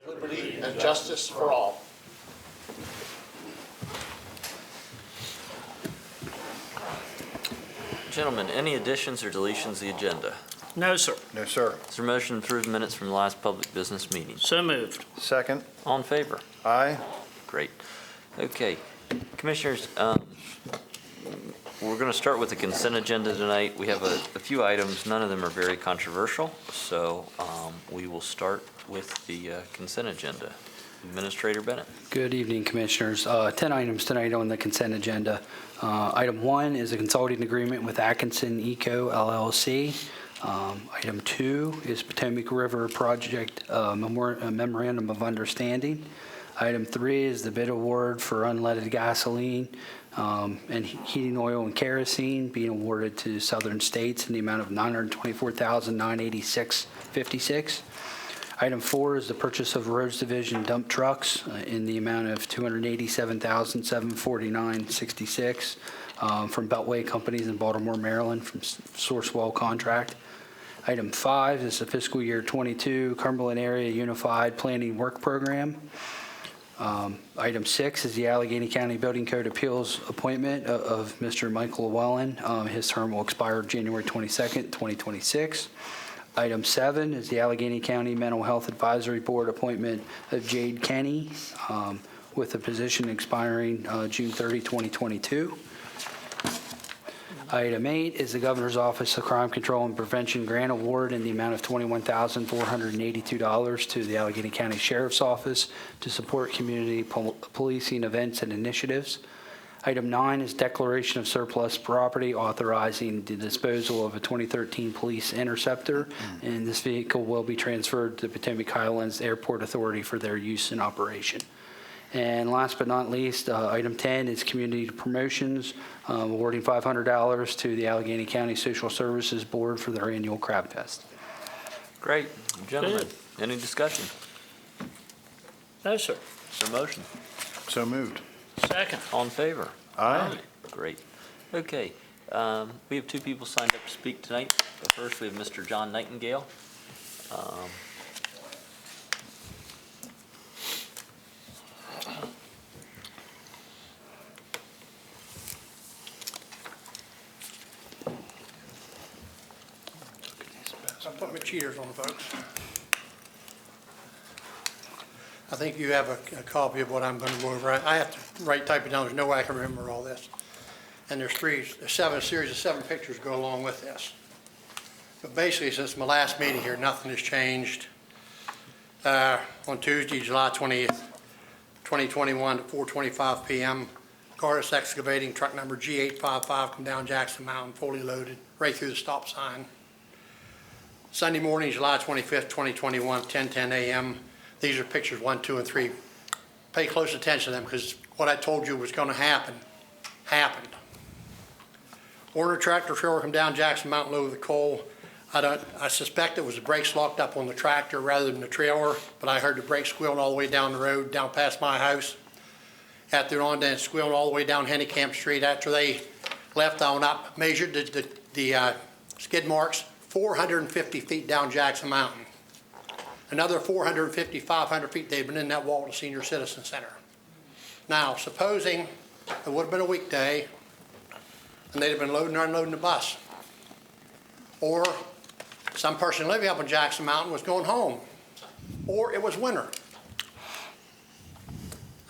liberty, and justice for all. Gentlemen, any additions or deletions to the agenda? No, sir. No, sir. Is there a motion to approve minutes from the last public business meeting? So moved. Second. All in favor? Aye. Great. Okay. Commissioners, we're going to start with the consent agenda tonight. We have a few items. None of them are very controversial, so we will start with the consent agenda. Administrator Bennett. Good evening, Commissioners. 10 items tonight on the consent agenda. Item 1 is a consulting agreement with Atkinson Eco LLC. Item 2 is Potomac River Project Memorandum of Understanding. Item 3 is the bid award for unleaded gasoline and heating oil and kerosene being awarded to Southern States in the amount of $924,986.56. Item 4 is the purchase of Roads Division dump trucks in the amount of $287,749.66 from Beltway Companies in Baltimore, Maryland, from Sourcewell Contract. Item 5 is the fiscal year 22 Cumberland Area Unified Planning Work Program. Item 6 is the Allegany County Building Code Appeals appointment of Mr. Michael Llewellyn. His term will expire January 22nd, 2026. Item 7 is the Allegany County Mental Health Advisory Board appointment of Jade Kenny with a position expiring June 30, 2022. Item 8 is the Governor's Office of Crime Control and Prevention Grant Award in the amount of $21,482 to the Allegany County Sheriff's Office to support community policing events and initiatives. Item 9 is declaration of surplus property authorizing the disposal of a 2013 police interceptor, and this vehicle will be transferred to the Potomac Highlands Airport Authority for their use and operation. And last but not least, item 10 is community promotions, awarding $500 to the Allegany County Social Services Board for their annual Crab Fest. Great. Gentlemen, any discussion? No, sir. Is there a motion? So moved. Second. All in favor? Aye. Great. Okay. We have two people signed up to speak tonight. But first, we have Mr. John Nightingale. I put my cheaters on, folks. I think you have a copy of what I'm going to go over. I have to type it down. There's no way I can remember all this. And there's a series of 7 pictures go along with this. But basically, since my last meeting here, nothing has changed. On Tuesday, July 20th, 2021 at 4:25 p.m., Cardis Excavating, truck number G855, come down Jackson Mountain, fully loaded, right through the stop sign. Sunday morning, July 25th, 2021, 10:10 a.m. These are pictures 1, 2, and 3. Pay close attention to them because what I told you was going to happen, happened. Order tractor trailer come down Jackson Mountain load with coal. I suspect it was the brakes locked up on the tractor rather than the trailer, but I heard the brakes squealing all the way down the road, down past my house. After on, then squealing all the way down Hennicamp Street. After they left on up, measured the skid marks, 450 feet down Jackson Mountain. Another 450, 500 feet, they've been in that Walton Senior Citizen Center. Now, supposing it would have been a weekday and they'd have been loading or unloading the bus, or some person living up in Jackson Mountain was going home, or it was winter.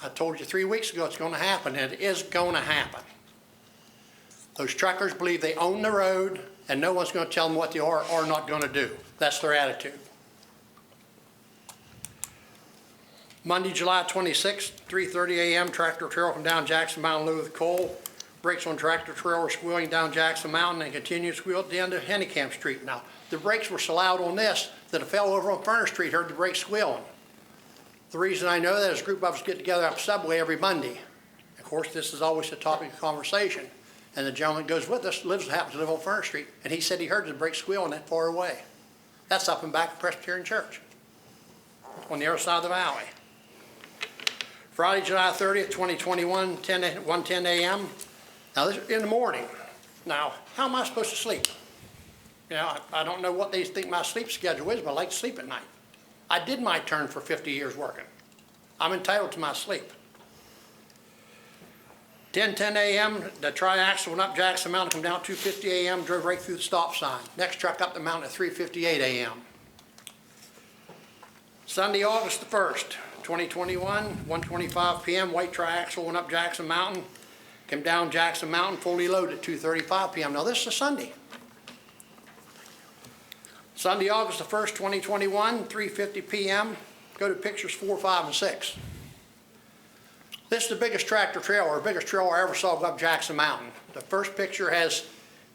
I told you 3 weeks ago it's going to happen, and it is going to happen. Those truckers believe they own the road and no one's going to tell them what they are or not going to do. That's their attitude. Monday, July 26th, 3:30 a.m., tractor trailer from down Jackson Mountain loaded with coal. Brakes on tractor trailer squealing down Jackson Mountain and continued to squeal at the end of Hennicamp Street. Now, the brakes were so loud on this that a fellow over on Furnace Street heard the brakes squealing. The reason I know that is a group of us get together up Subway every Monday. Of course, this is always a topic of conversation. And the gentleman goes with us, happens to live on Furnace Street, and he said he heard the brakes squealing that far away. That's up and back of Presbyterian Church on the other side of the valley. Friday, July 30th, 2021, 1:10 a.m. Now, this is in the morning. Now, how am I supposed to sleep? You know, I don't know what they think my sleep schedule is, but I like to sleep at night. I did my turn for 50 years working. I'm entitled to my sleep. 10:10 a.m., the triaxle went up Jackson Mountain, come down 2:50 a.m., drove right through the stop sign. Next truck up the mountain at 3:58 a.m. Sunday, August the 1st, 2021, 1:25 p.m., white triaxle went up Jackson Mountain, came down Jackson Mountain, fully loaded at 2:35 p.m. Now this is a Sunday. Sunday, August the 1st, 2021, 3:50 p.m., go to pictures 4, 5, and 6. This is the biggest tractor trailer, biggest trailer I ever saw go up Jackson Mountain. The first picture has,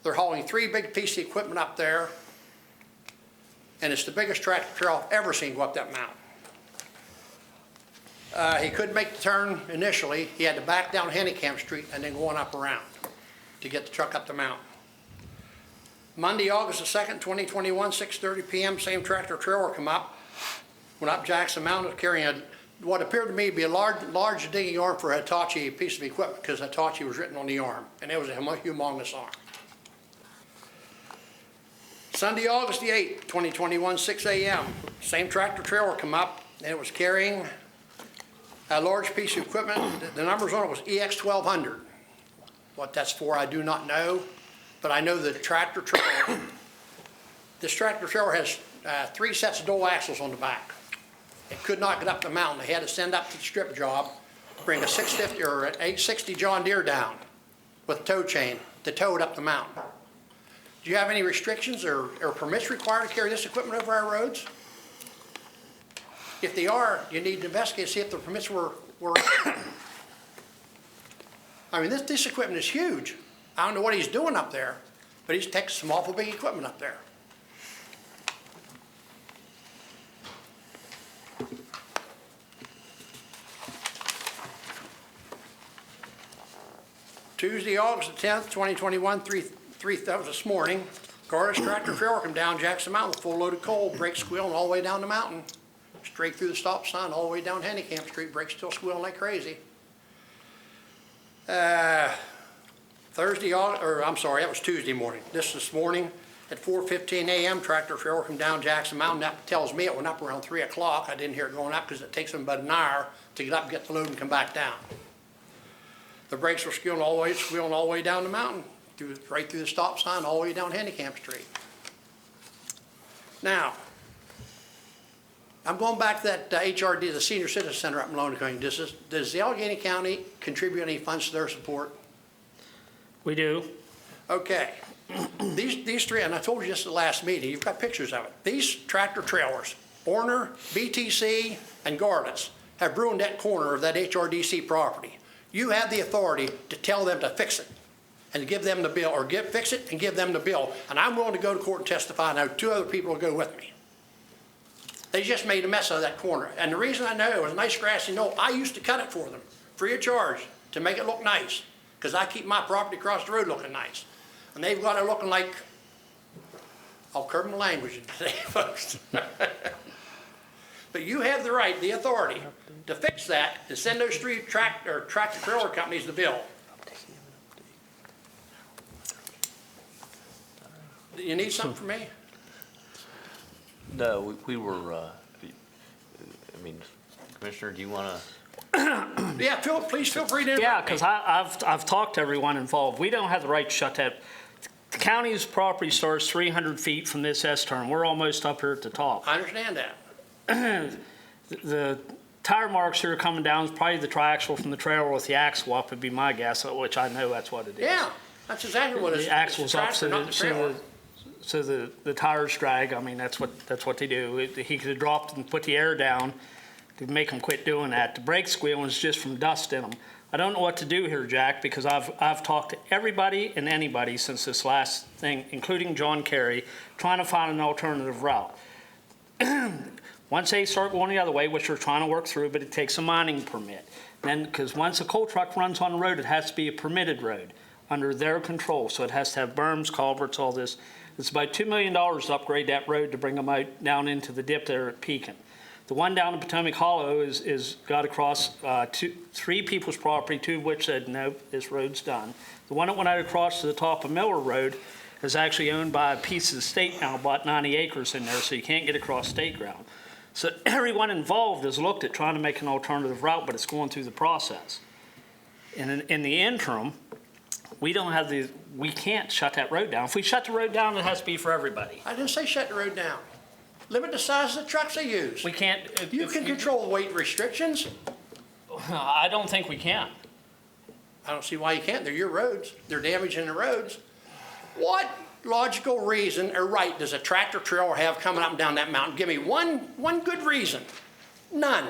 they're hauling 3 big pieces of equipment up there, and it's the biggest tractor trailer I've ever seen go up that mountain. He couldn't make the turn initially. He had to back down Handicap Street and then go on up around to get the truck up the mountain. Monday, August the 2nd, 2021, 6:30 p.m., same tractor trailer come up, went up Jackson Mountain carrying what appeared to me to be a large digging arm for a Hitachi piece of equipment, because Hitachi was written on the arm, and it was a humongous arm. Sunday, August the 8th, 2021, 6 a.m., same tractor trailer come up, and it was carrying a large piece of equipment. The numbers on it was EX1200. What that's for, I do not know, but I know the tractor trailer, this tractor trailer has 3 sets of dual axles on the back. It could not get up the mountain. They had to send up to the strip job, bring a 650 or an 860 John Deere down with a tow chain to tow it up the mountain. Do you have any restrictions or permits required to carry this equipment over our roads? If they are, you need to investigate, see if the permits were I mean, this equipment is huge. I don't know what he's doing up there, but he's taking some awful big equipment up there. Tuesday, August the 10th, 2021, that was this morning. Gardas tractor trailer come down Jackson Mountain with full load of coal, brakes squealing all the way down the mountain, straight through the stop sign, all the way down Handicap Street, brakes still squealing like crazy. Thursday, that was Tuesday morning. This morning at 4:15 a.m., tractor trailer come down Jackson Mountain. That tells me it went up around 3 o'clock. I didn't hear it going up because it takes them about an hour to get up and get the load and come back down. The brakes were squealing all the way down the mountain, right through the stop sign, all the way down Handicap Street. Now, I'm going back to that HRD, the Senior Citizen Center up in Malone County. Does the Allegany County contribute any funds to their support? We do. Okay. These 3, and I told you this at the last meeting, you've got pictures of it. These tractor trailers, Orner, BTC, and Gardas, have ruined that corner of that HRDC property. You have the authority to tell them to fix it and to give them the bill, or fix it and give them the bill. And I'm willing to go to court and testify, and I have 2 other people will go with me. They just made a mess of that corner. And the reason I know it was a nice grassy knoll, I used to cut it for them, free of charge, to make it look nice, because I keep my property across the road looking nice. And they've got it looking like, I'll curb my language today, folks. But you have the right, the authority, to fix that and send those 3 tractor trailer companies the bill. Do you need something from me? No, we were, I mean, Commissioner, do you want to? Yeah, please feel free to interrupt Yeah, me. because I've talked to everyone involved. We don't have the right to shut that. The county's property starts 300 feet from this S-turn. We're almost up here at the top. I understand that. The tire marks here coming down is probably the triaxle from the trailer with the axle up, would be my guess, which I know that's what it is. Yeah, that's exactly what it is. The axle's up, Tractor, not the trailer. so the tires drag. I mean, that's what they do. He could have dropped and put the air down to make them quit doing that. The brake squealing is just from dust in them. I don't know what to do here, Jack, because I've talked to everybody and anybody since this last thing, including John Kerry, trying to find an alternative route. Once they start going the other way, which we're trying to work through, but it takes a mining permit. Then, because once a coal truck runs on the road, it has to be a permitted road under their control. So it has to have berms, culverts, all this. It's about $2 million to upgrade that road to bring them out down into the dip there at Pekin. The one down in Potomac Hollow is got across 3 people's property, 2 of which said, nope, this road's done. The one that went out across to the top of Miller Road is actually owned by a piece of the state now, about 90 acres in there, so you can't get across state ground. So everyone involved has looked at trying to make an alternative route, but it's going through the process. And in the interim, we can't shut that road down. If we shut the road down, it has to be for everybody. I didn't say shut the road down. Limit the size of the trucks they use. We can't. You can control weight restrictions. I don't think we can. I don't see why you can't. They're your roads. They're damaging the roads. What logical reason or right does a tractor trailer have coming up and down that mountain? Give me one good reason. None.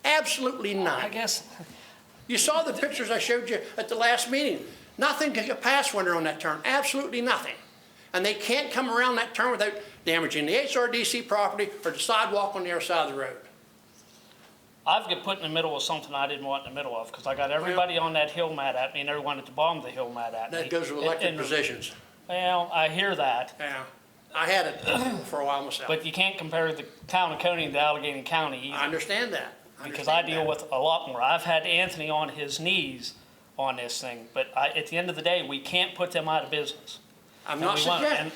Absolutely none. I guess. You saw the pictures I showed you at the last meeting. Nothing can get past when they're on that turn. Absolutely nothing. And they can't come around that turn without damaging the HRDC property or the sidewalk on the other side of the road. I've got put in the middle of something I didn't want in the middle of, because I got everybody on that hill mad at me and everyone at the bottom of the hill mad at me. That goes with elected And- positions. Well, I hear that, Yeah. I had it for a while myself. but you can't compare the town of Coney to Allegheny County I either, understand that. because I deal with a lot more. I've had Anthony on his knees on this thing, but at the end of the day, we can't put them out of business. I'm And not we won't. suggesting.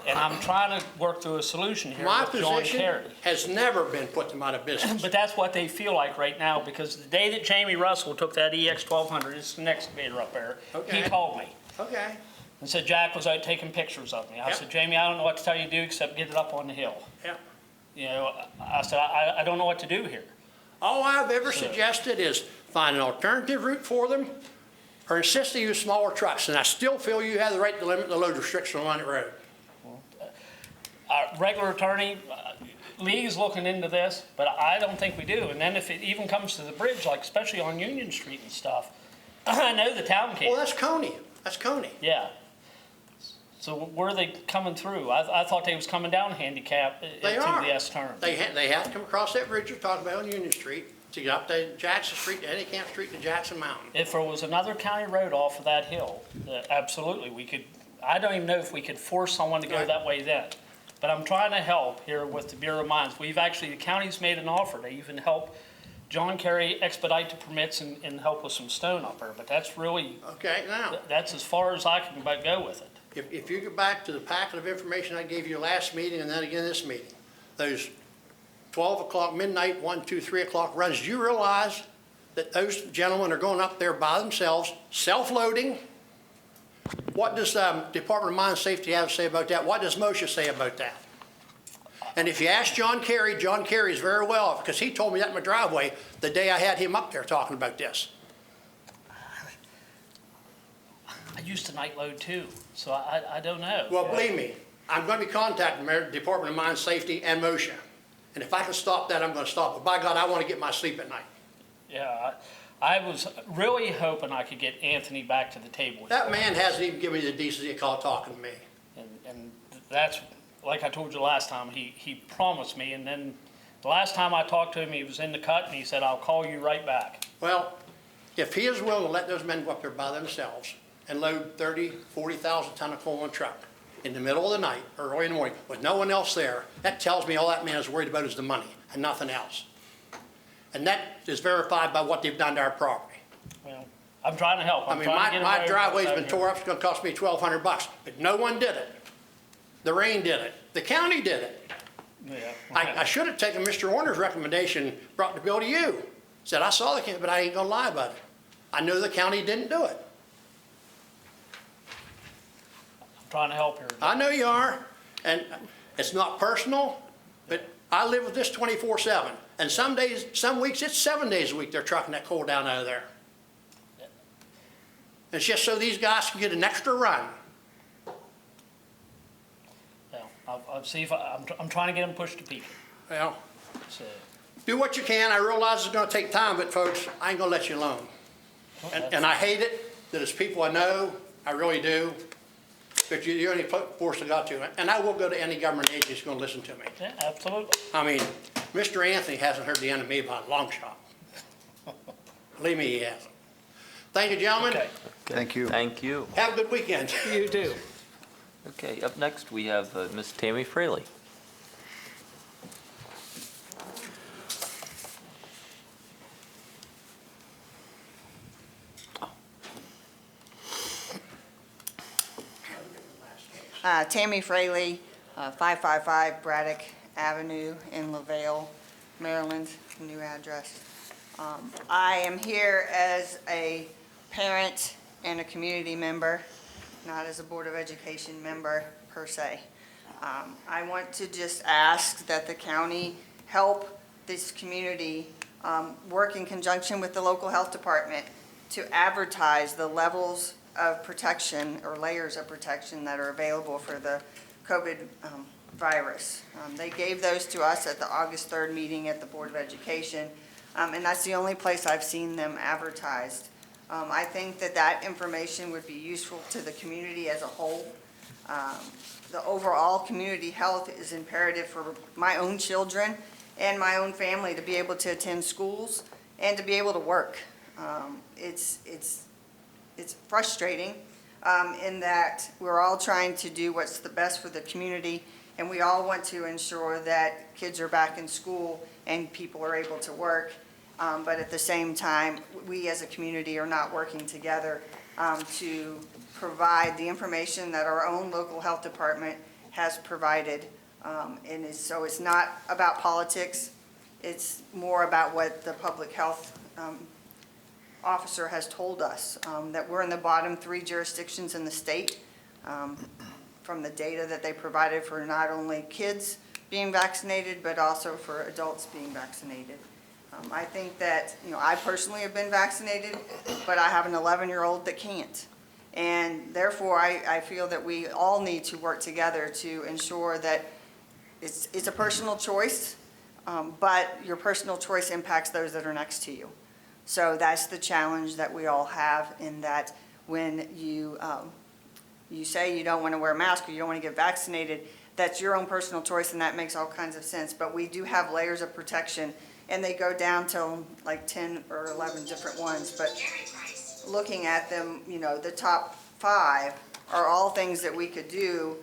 And I'm trying to work through a solution here My with John position Kerry. has never been put them out of business. But that's what they feel like right now, because the day that Jamie Russell took that EX 1200, it's the excavator up there, he Okay. called me Okay. and said Jack was out taking pictures of me. I Yep. said, Jamie, I don't know what to tell you to do except get it up on the hill. Yeah. You know, I said, I don't know what to do here. All I've ever So- suggested is find an alternative route for them or insist they use smaller trucks. And I still feel you have the right to limit the load restriction on that road. Our regular attorney, Lee's looking into this, but I don't think we do. And then if it even comes to the bridge, like especially on Union Street and stuff, I know the town Well, can't. that's Coney. That's Coney. Yeah. So where are they coming through? I thought they was coming down handicap They to are. the S turn. They have to come across that bridge you're talking about on Union Street to get up to Jackson Street, to Eddie Camp Street, to Jackson Mountain. If there was another county road off of that hill, absolutely, we could, I don't even know if we could force someone to go Right. that way then. But I'm trying to help here with the Bureau of Mines. We've actually, the county's made an offer to even help John Kerry expedite the permits and help with some stone up there. But that's really, Okay, now, that's as far as I can about go with it. if you go back to the packet of information I gave you last meeting and then again this meeting, those 12 o'clock, midnight, 1, 2, 3 o'clock runs, do you realize that those gentlemen are going up there by themselves, self-loading? What does Department of Mine Safety have to say about that? What does MOSHA say about that? And if you ask John Kerry is very well, because he told me that in my driveway the day I had him up there talking about this. I used to night load too, so I don't know. Well, believe me, I'm going to be contacting the Department of Mine Safety and MOSHA. And if I can stop that, I'm going to stop it. By God, I want to get my sleep at night. Yeah, I was really hoping I could get Anthony back to the table. That man hasn't even given me the decency to call talking to me. And that's, like I told you last time, he promised me, and then the last time I talked to him, he was in the cut, and he said, I'll call you right back. Well, if he is willing to let those men go up there by themselves and load 30, 40,000 ton of coal on a truck in the middle of the night or early in the morning with no one else there, that tells me all that man is worried about is the money and nothing else. And that is verified by what they've done to our property. Well, I'm trying to help. I I'm mean, trying to get him my over driveway's out been here. tore up, it's gonna cost me $1,200, but no one did it. The rain did it, the county did it. Yeah. I should have taken Mr. Warner's recommendation, brought the bill to you. Said, I saw the county, but I ain't gonna lie about it. I know the county didn't do it. I'm trying to help here. I know you are, and it's not personal, but I live with this 24/7. And some days, some weeks, it's 7 days a week they're trucking that coal down out of there. It's just so these guys can get an extra run. Well, I'll see if I'm trying to get him pushed to peak. Well, So, do what you can. I realize it's gonna take time, but folks, I ain't gonna let you alone. And I hate it that it's people I know, I really do, but you're the only force I got to. And I will go to any government agency that's gonna listen to me. yeah, absolutely. I mean, Mr. Anthony hasn't heard the end of me by a long shot. Believe me, he hasn't. Thank you, gentlemen. Okay. Thank you. Thank you. Have a good weekend. You do. Okay, up next, we have Ms. Tammy Fraley. Tammy Fraley, 555 Braddock Avenue in LaVale, Maryland, new address. I am here as a parent and a community member, not as a Board of Education member per se. I want to just ask that the county help this community work in conjunction with the local health department to advertise the levels of protection or layers of protection that are available for the COVID virus. They gave those to us at the August 3rd meeting at the Board of Education, and that's the only place I've seen them advertised. I think that that information would be useful to the community as a whole. The overall community health is imperative for my own children and my own family to be able to attend schools and to be able to work. It's frustrating in that we're all trying to do what's the best for the community, and we all want to ensure that kids are back in school and people are able to work. But at the same time, we as a community are not working together to provide the information that our own local health department has provided. So it's not about politics. It's more about what the public health officer has told us, that we're in the bottom 3 jurisdictions in the state from the data that they provided for not only kids being vaccinated, but also for adults being vaccinated. I think that, I personally have been vaccinated, but I have an 11-year-old that can't. And therefore, I feel that we all need to work together to ensure that it's a personal choice, but your personal choice impacts those that are next to you. So that's the challenge that we all have, in that when you say you don't want to wear a mask or you don't want to get vaccinated, that's your own personal choice, and that makes all kinds of sense. But we do have layers of protection, and they go down to like 10 or 11 different ones. But looking at them, the top 5 are all things that we could do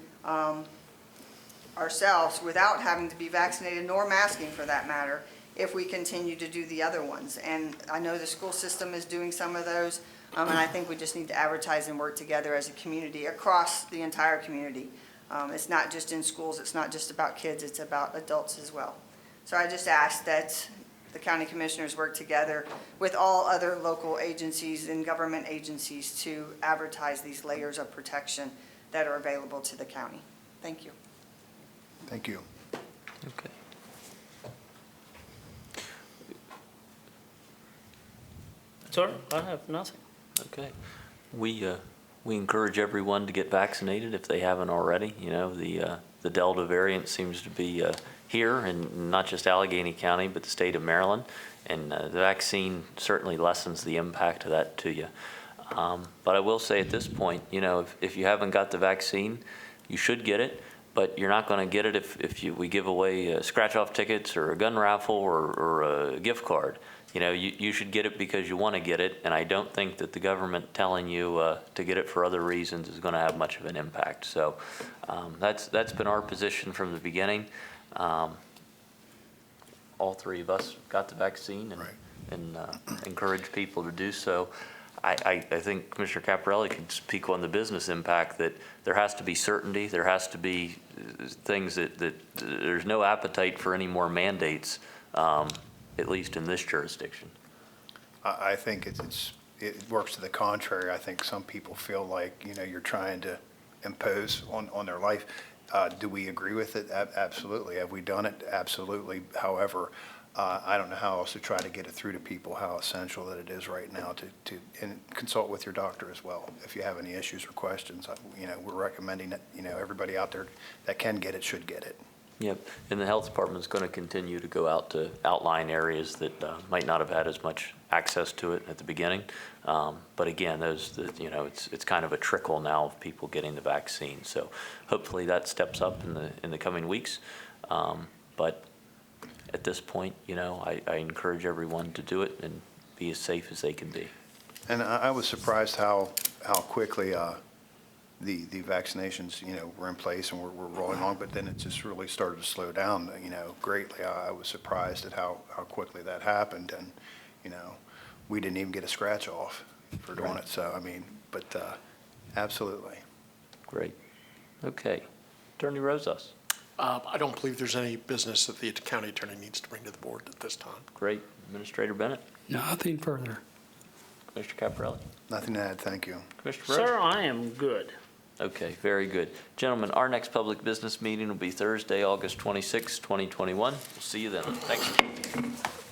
ourselves without having to be vaccinated, nor masking for that matter, if we continue to do the other ones. And I know the school system is doing some of those, and I think we just need to advertise and work together as a community, across the entire community. It's not just in schools, it's not just about kids, it's about adults as well. So I just ask that the county commissioners work together with all other local agencies and government agencies to advertise these layers of protection that are available to the county. Thank you. Thank you. Okay. Sir, I have nothing. Okay. We encourage everyone to get vaccinated if they haven't already. The Delta variant seems to be here, and not just Allegany County, but the state of Maryland. And the vaccine certainly lessens the impact of that to you. But I will say at this point, if you haven't got the vaccine, you should get it. But you're not going to get it if we give away scratch-off tickets or a gun raffle or a gift card. You should get it because you want to get it, and I don't think that the government telling you to get it for other reasons is going to have much of an impact. So that's been our position from the beginning. All 3 of us got the vaccine and encourage people to do so. I think Commissioner Caparelli can speak on the business impact, that there has to be certainty. There has to be things that there's no appetite for any more mandates, at least in this jurisdiction. I think it works to the contrary. I think some people feel like, you're trying to impose on their life. Do we agree with it? Absolutely. Have we done it? Absolutely. However, I don't know how else to try to get it through to people, how essential that it is right now to and consult with your doctor as well. If you have any issues or questions, we're recommending that, everybody out there that can get it should get it. Yep, and the health department's going to continue to go out to outlying areas that might not have had as much access to it at the beginning. But again, it's kind of a trickle now of people getting the vaccine. So hopefully that steps up in the coming weeks. But at this point, I encourage everyone to do it and be as safe as they can be. And I was surprised how quickly the vaccinations, were in place and we're rolling on, but then it just really started to slow down, greatly. I was surprised at how quickly that happened, and, we didn't even get a scratch off for doing it. So, absolutely. Great. Okay. Attorney Rosas. I don't believe there's any business that the county attorney needs to bring to the board at this time. Great. Administrator Bennett, Nothing further. Commissioner Caparelli, Nothing to add, thank you. Commissioner Rhodes? Sir, I am good. Okay, very good. Gentlemen, our next public business meeting will be Thursday, August 26, 2021. We'll see you then. Thanks.